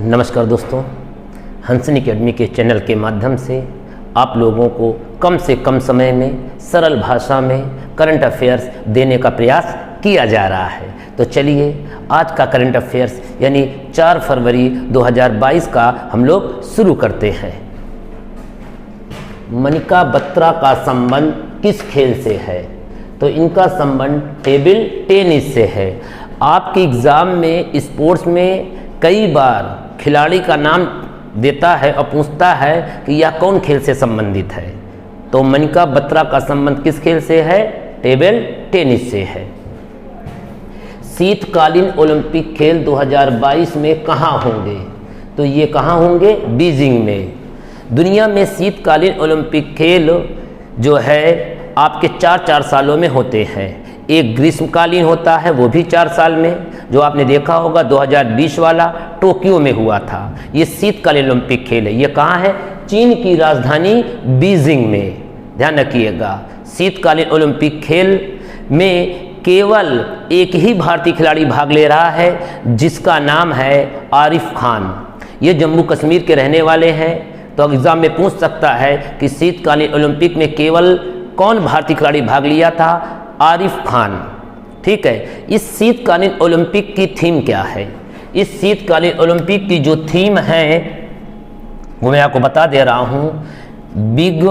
नमस्कार दोस्तों, हंसनी अकेडमी के चैनल के माध्यम से आप लोगों को कम से कम समय में सरल भाषा में करंट अफेयर्स देने का प्रयास किया जा रहा है। तो चलिए आज का करंट अफेयर्स यानी 4 फरवरी 2022 का हम लोग शुरू करते हैं। मनिका बत्रा का संबंध किस खेल से है? तो इनका संबंध टेबल टेनिस से है। आपके एग्ज़ाम में स्पोर्ट्स में कई बार खिलाड़ी का नाम देता है और पूछता है कि यह कौन खेल से संबंधित है। तो मनिका बत्रा का संबंध किस खेल से है? टेबल टेनिस से है। शीतकालीन ओलंपिक खेल 2022 में कहाँ होंगे? तो ये कहाँ होंगे? बीजिंग में। दुनिया में शीतकालीन ओलंपिक खेल जो है आपके 4-4 सालों में होते हैं। एक ग्रीष्मकालीन होता है, वो भी 4 साल में, जो आपने देखा होगा 2020 वाला टोक्यो में हुआ था। ये शीतकालीन ओलंपिक खेल है। ये कहाँ है? चीन की राजधानी बीजिंग में। ध्यान रखिएगा, शीतकालीन ओलंपिक खेल में केवल एक ही भारतीय खिलाड़ी भाग ले रहा है, जिसका नाम है आरिफ खान। ये जम्मू कश्मीर के रहने वाले हैं। तो एग्जाम में पूछ सकता है कि शीतकालीन ओलंपिक में केवल कौन भारतीय खिलाड़ी भाग लिया था? आरिफ खान। ठीक है। इस शीतकालीन ओलंपिक की थीम क्या है? इस शीतकालीन ओलंपिक की जो थीम है वो मैं आपको बता दे रहा हूं। Big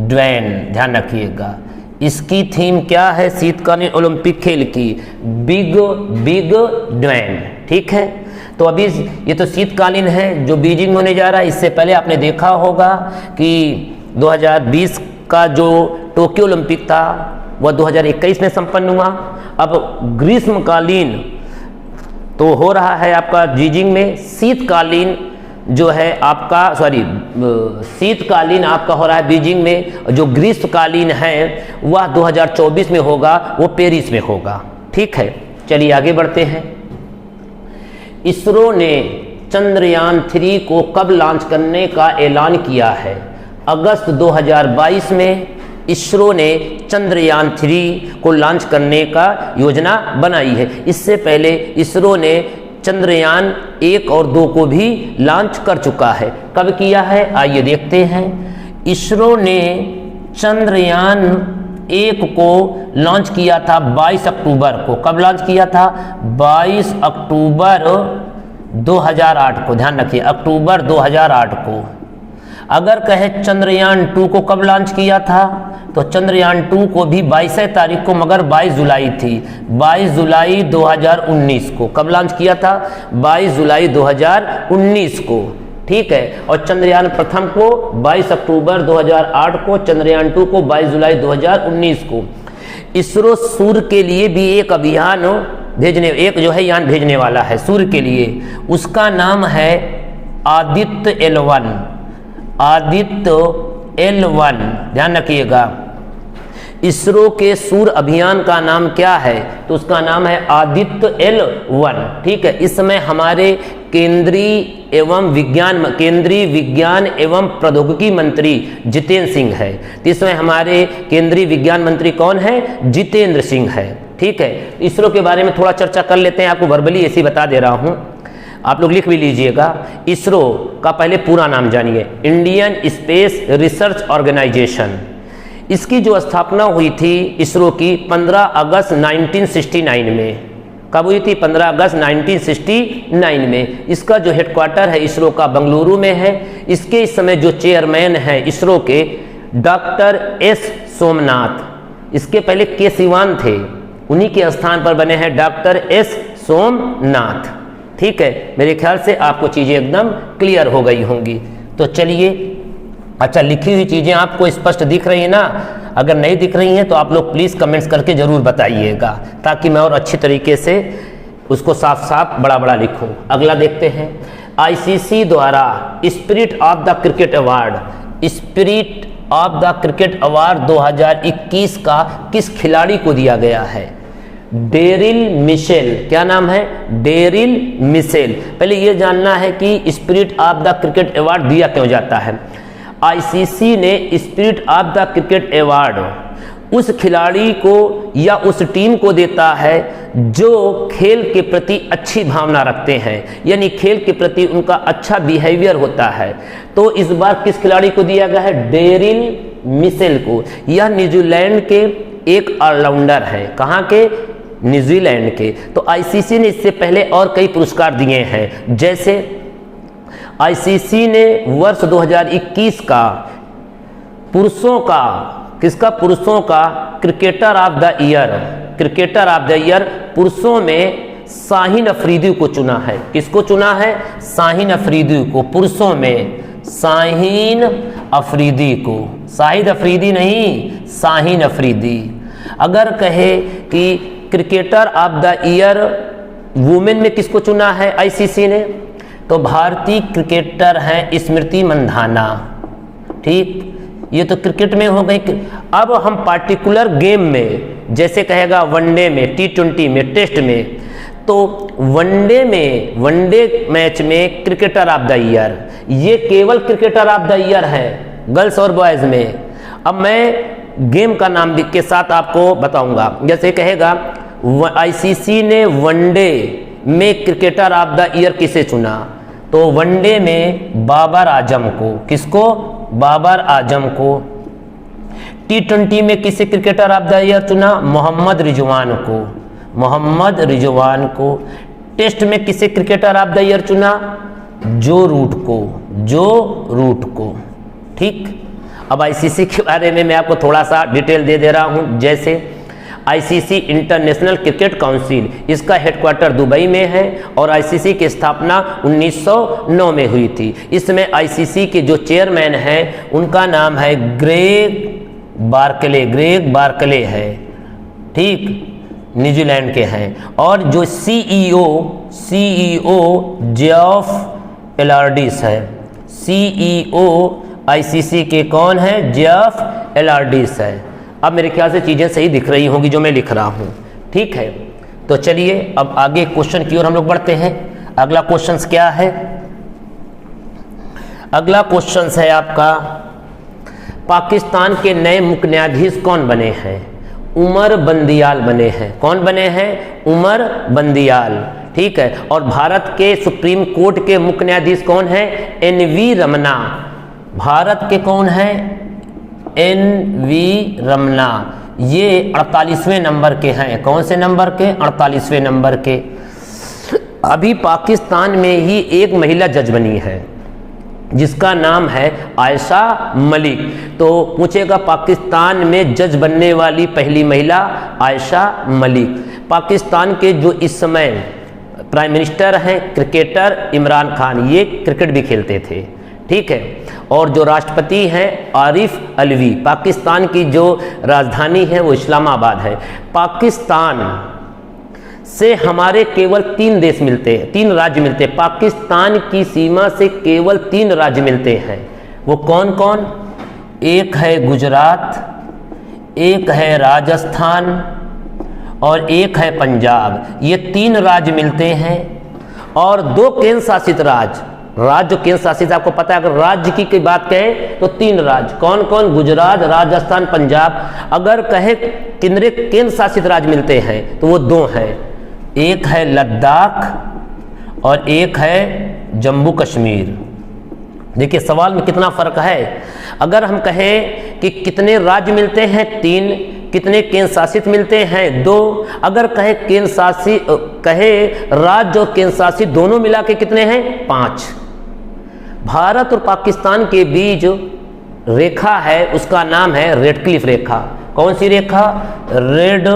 Dwayne. ध्यान रखिएगा, इसकी थीम क्या है शीतकालीन ओलंपिक खेल की? Big Dwayne. ठीक है। तो अभी ये तो शीतकालीन है जो बीजिंग होने जा रहा है। इससे पहले आपने देखा होगा कि 2020 का जो टोक्यो ओलंपिक था वह 2021 में संपन्न हुआ। अब ग्रीष्मकालीन तो हो रहा है आपका बीजिंग में। शीतकालीन जो है आपका शीतकालीन आपका हो रहा है बीजिंग में। जो ग्रीष्मकालीन है वह 2024 में होगा, वो पेरिस में होगा। ठीक है। चलिए आगे बढ़ते हैं। इसरो ने चंद्रयान 3 को कब लॉन्च करने का ऐलान किया है? अगस्त 2022 में इसरो ने चंद्रयान 3 को लॉन्च करने का योजना बनाई है। इससे पहले इसरो ने चंद्रयान 1 और 2 को भी लॉन्च कर चुका है। कब किया है? आइए देखते हैं। इसरो ने चंद्रयान 1 को लॉन्च किया था 22 अक्टूबर को। कब लॉन्च किया था? 22 अक्टूबर 2008 को। ध्यान रखिए, अक्टूबर 2008 को। अगर कहे चंद्रयान 2 को कब लॉन्च किया था, तो चंद्रयान 2 को भी 22 तारीख को, मगर 22 जुलाई थी। 22 जुलाई 2019 को। कब लॉन्च किया था? 22 जुलाई 2019 को। ठीक है। और चंद्रयान प्रथम को 22 अक्टूबर 2008 को, चंद्रयान 2 को 22 जुलाई 2019 को। इसरो सूर्य के लिए भी एक अभियान एक जो है यान भेजने वाला है सूर्य के लिए। उसका नाम है आदित्य L1। आदित्य L1। ध्यान रखिएगा, इसरो के सूर्य अभियान का नाम क्या है? तो उसका नाम है आदित्य L1। ठीक है। इस समय हमारे केंद्रीय विज्ञान एवं प्रौद्योगिकी मंत्री जितेंद्र सिंह है। तो इस समय हमारे केंद्रीय विज्ञान मंत्री कौन है? जितेंद्र सिंह है। ठीक है। इसरो के बारे में थोड़ा चर्चा कर लेते हैं। आपको वर्बली ऐसे ही बता दे रहा हूं, आप लोग लिख भी लीजिएगा। इसरो का पहले पूरा नाम जानिए, इंडियन स्पेस रिसर्च ऑर्गेनाइजेशन। इसकी जो स्थापना हुई थी इसरो की 15 अगस्त 1969 में। कब हुई थी? 15 अगस्त 1969 में। इसका जो हेडक्वार्टर है इसरो का बेंगलुरु में है। इसके इस समय जो चेयरमैन है इसरो के डॉक्टर S सोमनाथ। इसके पहले के सिवान थे, उन्हीं के स्थान पर बने हैं डॉक्टर S सोमनाथ। ठीक है। मेरे ख्याल से आपको चीजें एकदम क्लियर हो गई होंगी। तो चलिए, अच्छा लिखी हुई चीजें आपको स्पष्ट दिख रही है ना? अगर नहीं दिख रही हैं तो आप लोग प्लीज कमेंट्स करके जरूर बताइएगा, ताकि मैं और अच्छी तरीके से उसको साफ साफ बड़ा लिखूं। अगला देखते हैं। ICC द्वारा spirit of the cricket award 2021 का किस खिलाड़ी को दिया गया है? Daryl Mitchell. क्या नाम है? Daryl Mitchell. पहले यह जानना है कि spirit of the cricket award दिया क्यों जाता है। ICC ने spirit of the cricket award उस खिलाड़ी को या उस टीम को देता है जो खेल के प्रति अच्छी भावना रखते हैं, यानी खेल के प्रति उनका अच्छा बिहेवियर होता है। तो इस बार किस खिलाड़ी को दिया गया है? डेरिल मिशेल को। यह न्यूजीलैंड के एक ऑलराउंडर है। कहाँ के? न्यूजीलैंड के। तो आईसीसी ने इससे पहले और कई पुरस्कार दिए हैं, जैसे आईसीसी ने वर्ष 2021 का पुरुषों का, किसका? पुरुषों का cricketer of the year, cricketer of the year पुरुषों में शाहीन अफरीदी को चुना है। किसको चुना है? शाहीन अफरीदी को। पुरुषों में शाहीन अफरीदी को, शाहिद अफरीदी नहीं, शाहीन अफरीदी। अगर कहे कि cricketer of the year women में किसको चुना है आईसीसी ने? तो भारतीय क्रिकेटर हैं स्मृति मंधाना। ठीक, ये तो क्रिकेट में हो गई। अब हम पार्टिकुलर गेम में, जैसे कहेगा वनडे में, T20 में, टेस्ट में, तो वनडे में, वनडे मैच में क्रिकेटर ऑफ द ईयर, ये केवल क्रिकेटर ऑफ द ईयर है गर्ल्स और बॉयज में। अब मैं गेम का नाम के साथ आपको बताऊंगा। जैसे कहेगा आईसीसी ने वनडे में क्रिकेटर ऑफ द ईयर किसे चुना? तो वनडे में बाबर आजम को। किसको? बाबर आजम को। T20 में किसे क्रिकेटर ऑफ द ईयर चुना? मोहम्मद रिजवान को, मोहम्मद रिजवान को। टेस्ट में किसे क्रिकेटर ऑफ द ईयर चुना? जो रूट को, जो रूट को। ठीक, अब आईसीसी के बारे में मैं आपको थोड़ा सा डिटेल दे रहा हूं। जैसे आईसीसी इंटरनेशनल क्रिकेट काउंसिल, इसका हेडक्वार्टर दुबई में है और आईसीसी की स्थापना 1909 में हुई थी। इसमें आईसीसी के जो चेयरमैन हैं उनका नाम है ग्रेग बार्कले, ग्रेग बार्कले है। ठीक, न्यूजीलैंड के हैं। और जो सीईओ जेफ एलार्डिस है। सीईओ आईसीसी के कौन है? जेफ एलार्डिस है। अब मेरे ख्याल से चीज़ें सही दिख रही होंगी जो मैं लिख रहा हूँ। ठीक है, तो चलिए अब आगे क्वेश्चन की ओर हम लोग बढ़ते हैं। अगला क्वेश्चन क्या है? अगला क्वेश्चन है आपका, पाकिस्तान के नए मुख्य न्यायाधीश कौन बने हैं? उमर बंदियाल बने हैं। कौन बने हैं? उमर बंदियाल। ठीक है, और भारत के सुप्रीम कोर्ट के मुख्य न्यायाधीश कौन है? एनवी रमना। भारत के कौन है? एनवी रमना। ये 48वें नंबर के हैं। कौन से नंबर के? 48वें नंबर के। अभी पाकिस्तान में ही एक महिला जज बनी है जिसका नाम है आयशा मलिक। तो पूछेगा पाकिस्तान में जज बनने वाली पहली महिला आयशा मलिक। पाकिस्तान के जो इस समय प्राइम मिनिस्टर हैं क्रिकेटर इमरान खान, ये क्रिकेट भी खेलते थे। ठीक है, और जो राष्ट्रपति हैं आरिफ अलवी। पाकिस्तान की जो राजधानी है वो इस्लामाबाद है। पाकिस्तान से हमारे केवल 3 देश मिलते हैं, 3 राज्य मिलते हैं। पाकिस्तान की सीमा से केवल 3 राज्य मिलते हैं। वो कौन कौन? एक है गुजरात, एक है राजस्थान और एक है पंजाब। ये 3 राज्य मिलते हैं और 2 केंद्र शासित राज्य। राज्य केंद्र शासित आपको पता है, अगर राज्य की बात कहें तो 3 राज्य। कौन कौन? गुजरात, राजस्थान, पंजाब। अगर कहे कितने केंद्र शासित राज्य मिलते हैं तो वो 2 हैं। एक है लद्दाख और एक है जम्मू कश्मीर। देखिए सवाल में कितना फर्क है। अगर हम कहें कि कितने राज्य मिलते हैं 3, कितने केंद्र शासित मिलते हैं 2। अगर कहे केंद्र शासित, कहे राज्य और केंद्र शासित दोनों मिला के कितने हैं? 5। भारत और पाकिस्तान के बीच रेखा है, उसका नाम है रेड क्लिफ रेखा। कौन सी रेखा? रेड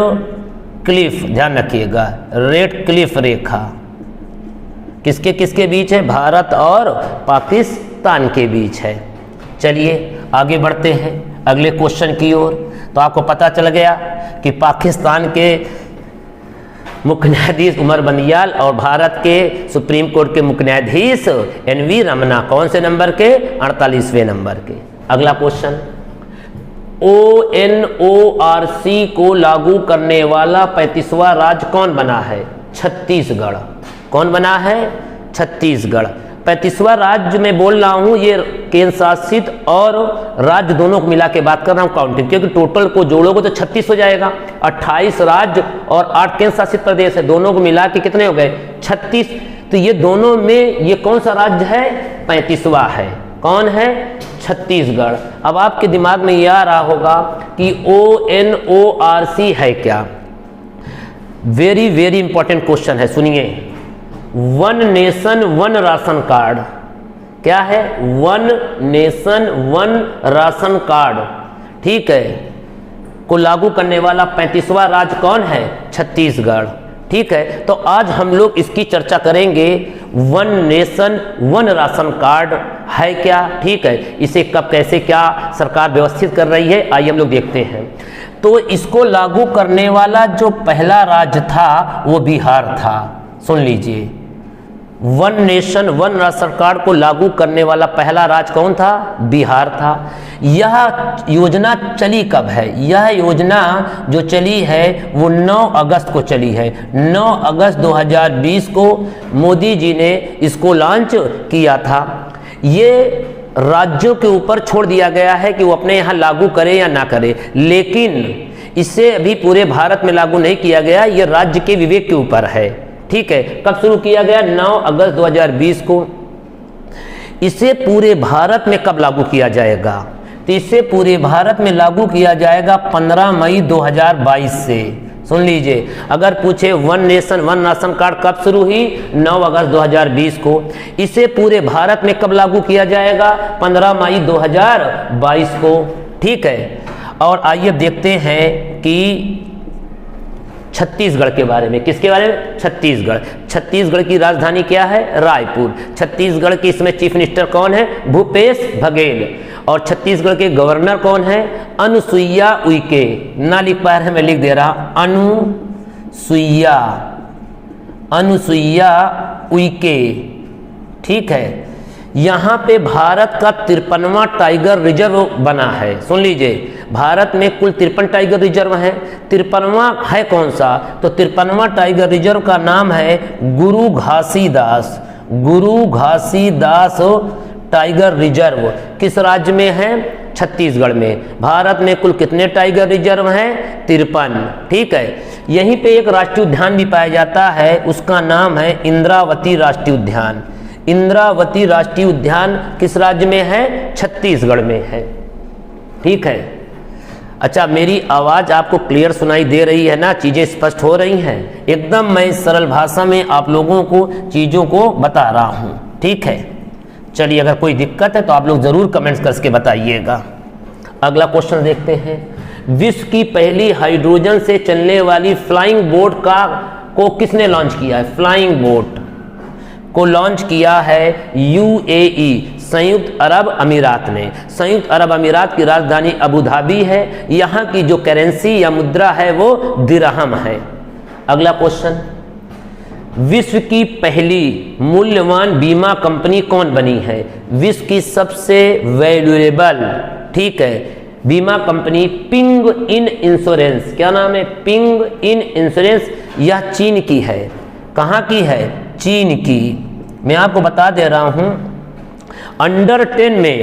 क्लिफ, ध्यान रखिएगा, रेड क्लिफ रेखा। किसके किसके बीच है? भारत और पाकिस्तान के बीच है। चलिए आगे बढ़ते हैं अगले क्वेश्चन की ओर। तो आपको पता चल गया कि पाकिस्तान के मुख्य न्यायाधीश उमर बंदियाल और भारत के सुप्रीम कोर्ट के मुख्य न्यायाधीश एनवी रमना। कौन से नंबर के? 48वें नंबर के। अगला क्वेश्चन, ONORC को लागू करने वाला 35वां राज्य कौन बना है? छत्तीसगढ़। कौन बना है? छत्तीसगढ़। 35वां राज्य में बोल रहा हूं, ये केंद्र शासित और राज्य दोनों को मिला के बात कर रहा हूं काउंटिंग, क्योंकि टोटल को जोड़ोगे तो 36 हो जाएगा। 28 राज्य और 8 केंद्र शासित प्रदेश है, दोनों को मिला के कितने हो गए 36। तो ये दोनों में ये कौन सा राज्य है 35वां है, कौन है छत्तीसगढ़। अब आपके दिमाग में यह आ रहा होगा कि ONORC है क्या। वेरी वेरी इंपॉर्टेंट क्वेश्चन है, सुनिए। One nation one ration card क्या है, one nation one ration card, ठीक है, को लागू करने वाला 35वां राज्य कौन है छत्तीसगढ़, ठीक है। तो आज हम लोग इसकी चर्चा करेंगे। One nation one ration card है क्या, ठीक है, इसे कब कैसे क्या सरकार व्यवस्थित कर रही है, आइए हम लोग देखते हैं। तो इसको लागू करने वाला जो पहला राज्य था वो बिहार था। सुन लीजिए, one nation one ration card को लागू करने वाला पहला राज्य कौन था, बिहार था। यह योजना चली कब है, यह योजना जो चली है वो 9 अगस्त को चली है। 9 अगस्त 2020 को मोदी जी ने इसको लॉन्च किया था। ये राज्यों के ऊपर छोड़ दिया गया है कि वो अपने यहाँ लागू करें या ना करें, लेकिन इसे अभी पूरे भारत में लागू नहीं किया गया, ये राज्य के विवेक के ऊपर है, ठीक है। कब शुरू किया गया 9 अगस्त 2020 को। इसे पूरे भारत में कब लागू किया जाएगा, तो इसे पूरे भारत में लागू किया जाएगा 15 मई 2022 से। सुन लीजिए, अगर पूछे one nation one ration card कब शुरू हुई 9 अगस्त 2020 को, इसे पूरे भारत में कब लागू किया जाएगा 15 मई 2022 को, ठीक है। और आइए देखते हैं कि छत्तीसगढ़ के बारे में, किसके बारे में, छत्तीसगढ़। छत्तीसगढ़ की राजधानी क्या है, रायपुर। छत्तीसगढ़ की इसमें चीफ मिनिस्टर कौन है, भूपेश बघेल। और छत्तीसगढ़ के गवर्नर कौन है, अनुसुईया उइके। ना लिख पा रहे, मैं लिख दे रहा, अनुसुईया उइके, ठीक है। यहाँ पे भारत का 53वां टाइगर रिजर्व बना है। सुन लीजिए, भारत में कुल 53 टाइगर रिजर्व है, 53वां है कौन सा, तो 53वां टाइगर रिजर्व का नाम है गुरु घासीदास। गुरु घासीदास टाइगर रिजर्व किस राज्य में है, छत्तीसगढ़ में। भारत में कुल कितने टाइगर रिजर्व हैं, 53, ठीक है। यहीं पे एक राष्ट्रीय उद्यान भी पाया जाता है, उसका नाम है इंद्रावती राष्ट्रीय उद्यान। इंद्रावती राष्ट्रीय उद्यान किस राज्य में है, छत्तीसगढ़ में है, ठीक है। अच्छा, मेरी आवाज़ आपको क्लियर सुनाई दे रही है ना, चीज़ें स्पष्ट हो रही हैं एकदम। मैं सरल भाषा में आप लोगों को चीज़ों को बता रहा हूँ, ठीक है। चलिए, अगर कोई दिक्कत है तो आप लोग ज़रूर कमेंट्स करके बताइएगा। अगला क्वेश्चन देखते हैं। विश्व की पहली हाइड्रोजन से चलने वाली फ्लाइंग बोट को किसने लॉन्च किया है, फ्लाइंग बोट को लॉन्च किया है UAE, संयुक्त अरब अमीरात ने। संयुक्त अरब अमीरात की राजधानी अबू धाबी है। यहाँ की जो करेंसी या मुद्रा है वो दिरहम है। अगला क्वेश्चन, विश्व की पहली मूल्यवान बीमा कंपनी कौन बनी है, विश्व की सबसे वैल्यूएबल, ठीक है, बीमा कंपनी पिंग इन इंश्योरेंस। क्या नाम है, पिंग इन इंश्योरेंस। यह चीन की है। कहाँ की है, चीन की। मैं आपको बता दे रहा हूं, अंडर 10 में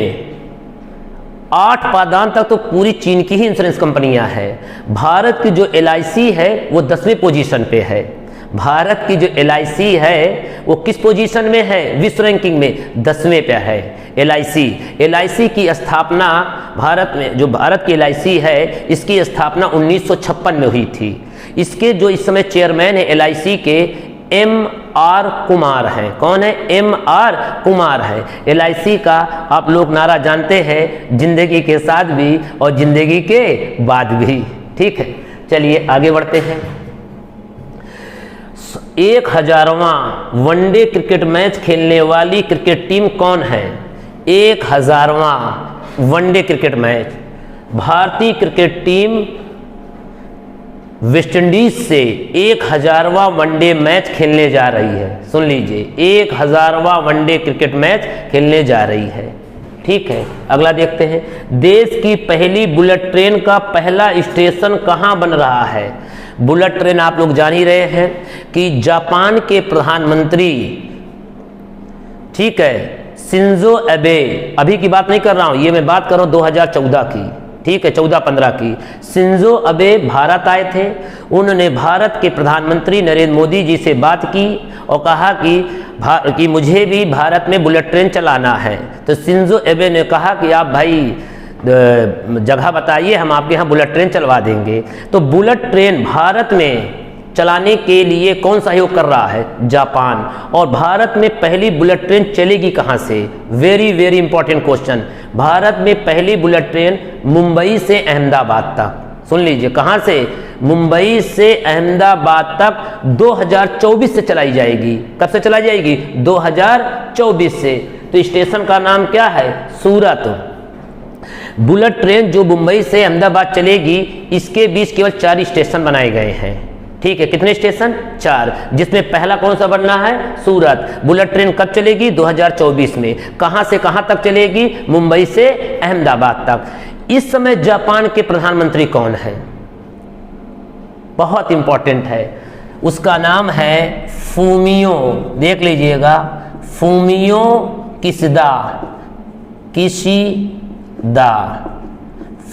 8 पादान तक तो पूरी चीन की ही इंश्योरेंस कंपनियां हैं। भारत की जो LIC है वो 10वें पोजीशन पे है। भारत की जो LIC है वो किस पोजीशन में है, विश्व रैंकिंग में 10वें पे है। LIC की स्थापना भारत में, जो भारत की LIC है इसकी स्थापना 1956 में हुई थी। इसके जो इस समय चेयरमैन है LIC के MR कुमार हैं। कौन है, MR कुमार है। LIC का आप लोग नारा जानते हैं, जिंदगी के साथ भी और जिंदगी के बाद भी, ठीक है। चलिए आगे बढ़ते हैं। 1000वां वनडे क्रिकेट मैच खेलने वाली क्रिकेट टीम कौन है, 1000वां वनडे क्रिकेट मैच। भारतीय क्रिकेट टीम वेस्ट इंडीज से 1000वां वनडे मैच खेलने जा रही है। सुन लीजिए, 1000वां वनडे क्रिकेट मैच खेलने जा रही है, ठीक है। अगला देखते हैं। देश की पहली बुलेट ट्रेन का पहला स्टेशन कहां बन रहा है। बुलेट ट्रेन आप लोग जान ही रहे हैं कि जापान के प्रधानमंत्री ठीक है। शिंजो एबे, अभी की बात नहीं कर रहा हूँ, ये मैं बात कर रहा हूँ 2014 की, ठीक है, 14-15 की। शिंजो एबे भारत आए थे, उन्होंने भारत के प्रधानमंत्री नरेंद्र मोदी जी से बात की और कहा कि मुझे भी भारत में बुलेट ट्रेन चलाना है। तो शिंजो एबे ने कहा कि आप भाई जगह बताइए, हम आपके यहाँ बुलेट ट्रेन चलवा देंगे। तो बुलेट ट्रेन भारत में चलाने के लिए कौन सहयोग कर रहा है? जापान। और भारत में पहली बुलेट ट्रेन चलेगी कहाँ से? Very very important question. Bharat में पहली बुलेट ट्रेन मुंबई से अहमदाबाद तक, सुन लीजिए, कहाँ से? मुंबई से अहमदाबाद तक 2024 से चलाई जाएगी। कब से चलाई जाएगी? 2024 से। तो स्टेशन का नाम क्या है? सूरत। बुलेट ट्रेन जो मुंबई से अहमदाबाद चलेगी, इसके बीच केवल 4 स्टेशन बनाए गए हैं, ठीक है। कितने स्टेशन? 4, जिसमें पहला कौन सा बनना है? सूरत। बुलेट ट्रेन कब चलेगी? 2024 में। कहां से कहां तक चलेगी? मुंबई से अहमदाबाद तक। इस समय जापान के प्रधानमंत्री कौन है? बहुत इंपॉर्टेंट है, उसका नाम है फूमियो, देख लीजिएगा, फूमियो किशिदा,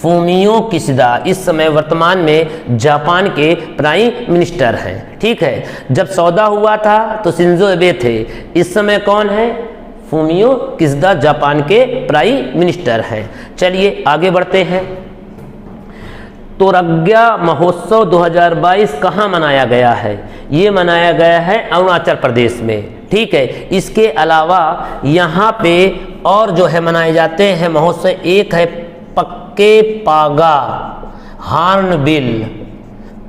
फूमियो किशिदा इस समय वर्तमान में जापान के प्राइम मिनिस्टर हैं, ठीक है। जब सौदा हुआ था तो शिंजो एबे थे, इस समय कौन है? फूमियो किशिदा जापान के प्राइम मिनिस्टर हैं। चलिए आगे बढ़ते हैं। तोरग्या महोत्सव 2022 कहाँ मनाया गया है? ये मनाया गया है अरुणाचल प्रदेश में, ठीक है। इसके अलावा यहाँ पे और जो है मनाए जाते हैं महोत्सव, एक है पक्के पागा हार्नबिल।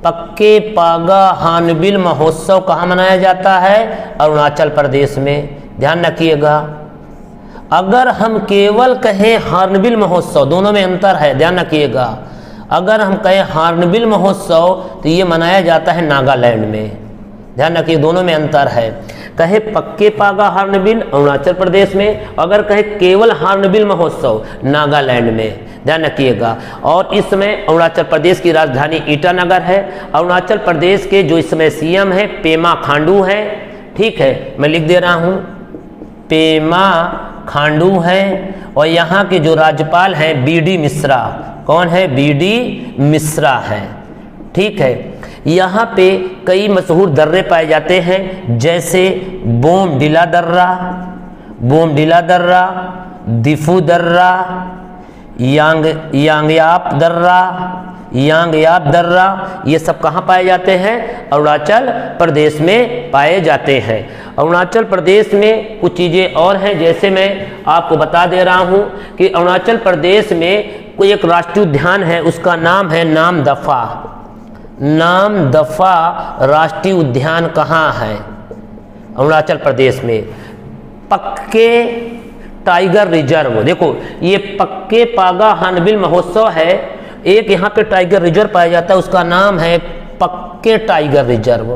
पक्के पागा हार्नबिल महोत्सव कहाँ मनाया जाता है? अरुणाचल प्रदेश में। ध्यान रखिएगा, अगर हम केवल कहें हार्नबिल महोत्सव, दोनों में अंतर है, ध्यान रखिएगा। अगर हम कहें हार्नबिल महोत्सव तो ये मनाया जाता है नागालैंड में, ध्यान रखिए, दोनों में अंतर है। कहे पक्के पागा हार्नबिल अरुणाचल प्रदेश में, अगर कहे केवल हार्नबिल महोत्सव नागालैंड में, ध्यान रखिएगा। और इस समय अरुणाचल प्रदेश की राजधानी ईटानगर है। अरुणाचल प्रदेश के जो इस समय सीएम है पेमा खांडू है, ठीक है, मैं लिख दे रहा हूँ, पेमा खांडू है। और यहाँ के जो राज्यपाल हैं बीडी मिश्रा, कौन है? बीडी मिश्रा है, ठीक है। यहाँ पे कई मशहूर दर्रे पाए जाते हैं, जैसे बोमडिला दर्रा, दिफू दर्रा, यांगयाप दर्रा, ये सब कहाँ पाए जाते हैं? अरुणाचल प्रदेश में पाए जाते हैं। अरुणाचल प्रदेश में कुछ चीज़ें और हैं, जैसे मैं आपको बता दे रहा हूँ कि अरुणाचल प्रदेश में कोई एक राष्ट्रीय उद्यान है, उसका नाम है नामदफा राष्ट्रीय उद्यान कहाँ है? अरुणाचल प्रदेश में। पक्के टाइगर रिजर्व, देखो ये पक्के पागा हार्नबिल महोत्सव है, एक यहाँ पे टाइगर रिजर्व पाया जाता है, उसका नाम है पक्के टाइगर रिजर्व।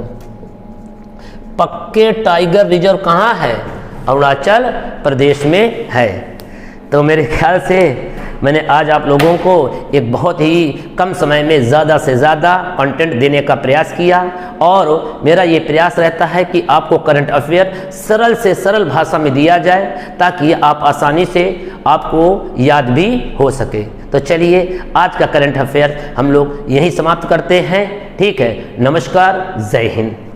पक्के टाइगर रिजर्व कहाँ है? अरुणाचल प्रदेश में है। तो मेरे ख्याल से मैंने आज आप लोगों को एक बहुत ही कम समय में ज़्यादा से ज़्यादा कंटेंट देने का प्रयास किया, और मेरा ये प्रयास रहता है कि आपको करंट अफेयर सरल से सरल भाषा में दिया जाए, ताकि आप आसानी से आपको याद भी हो सके। तो चलिए आज का करंट अफेयर हम लोग यहीं समाप्त करते हैं, ठीक है। नमस्कार, जय हिंद।